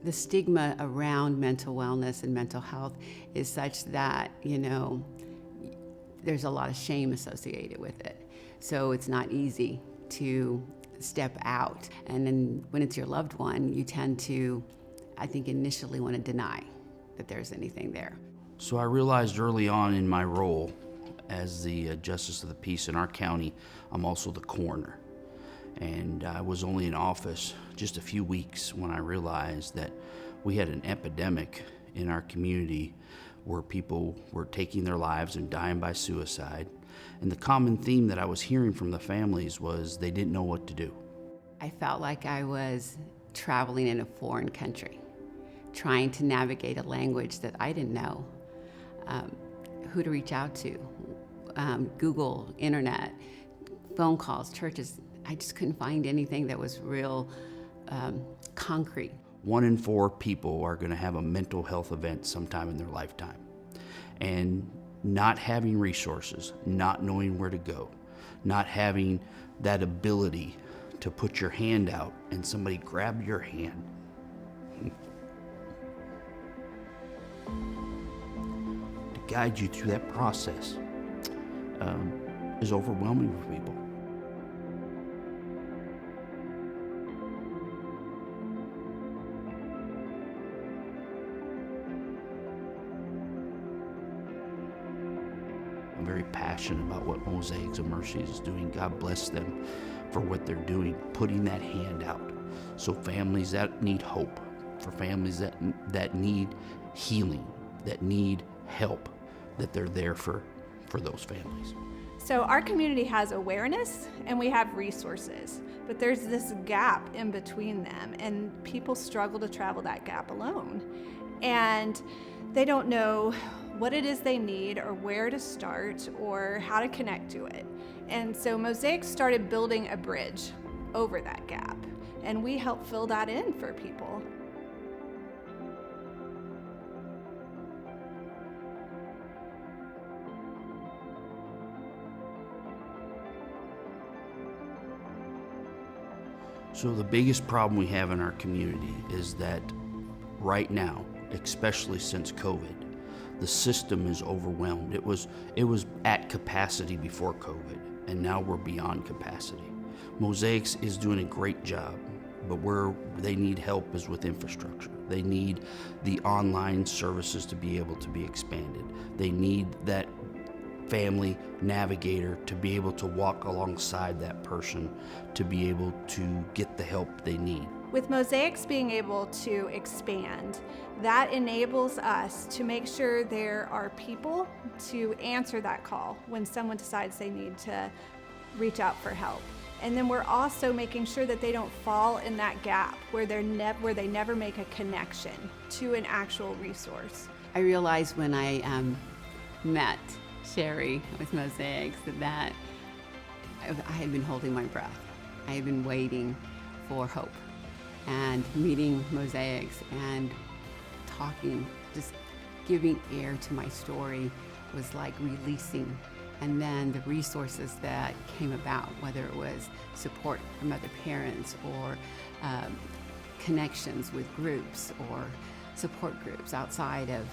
The stigma around mental wellness and mental health is such that, there's a lot of shame associated with it. So it's not easy to step out. And then when it's your loved one, you tend to, I think, initially want to deny that there's anything there. So I realized early on in my role as the Justice of the Peace in our county, I'm also the coroner. And I was only in office just a few weeks when I realized that we had an epidemic in our community where people were taking their lives and dying by suicide. And the common theme that I was hearing from the families was they didn't know what to do. I felt like I was traveling in a foreign country, trying to navigate a language that I didn't know, who to reach out to, Google, internet, phone calls, churches. I just couldn't find anything that was real concrete. 1 in 4 people are going to have a mental health event sometime in their lifetime. And not having resources, not knowing where to go, not having that ability to put your hand out and somebody grab your hand. To guide you through that process is overwhelming for people. I'm very passionate about what Mosaics of Mercy is doing. God bless them for what they're doing, putting that hand out. So families that need hope, for families that need healing, that need help, that they're there for those families. So our community has awareness and we have resources, but there's this gap in between them, and people struggle to travel that gap alone. And they don't know what it is they need or where to start or how to connect to it. And so Mosaics started building a bridge over that gap, and we help fill that in for people. So the biggest problem we have in our community is that right now, especially since COVID, the system is overwhelmed. It was at capacity before COVID, and now we're beyond capacity. Mosaics is doing a great job, but where they need help is with infrastructure. They need the online services to be able to be expanded. They need that family navigator to be able to walk alongside that person to be able to get the help they need. With Mosaics being able to expand, that enables us to make sure there are people to answer that call when someone decides they need to reach out for help. And then we're also making sure that they don't fall in that gap where they never make a connection to an actual resource. I realized when I met Sherry with Mosaics that I had been holding my breath. I had been waiting for hope. And meeting Mosaics and talking, just giving air to my story was like releasing. And then the resources that came about, whether it was support from other parents or connections with groups or support groups outside of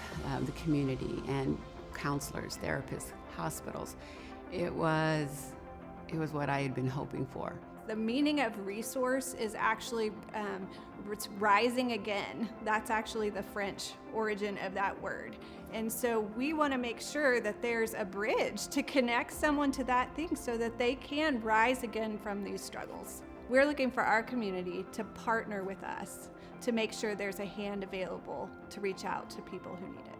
the community and counselors, therapists, hospitals, it was what I had been hoping for. The meaning of resource is actually it's rising again. That's actually the French origin of that word. And so we want to make sure that there's a bridge to connect someone to that thing so that they can rise again from these struggles. We're looking for our community to partner with us to make sure there's a hand available to reach out to people who need it.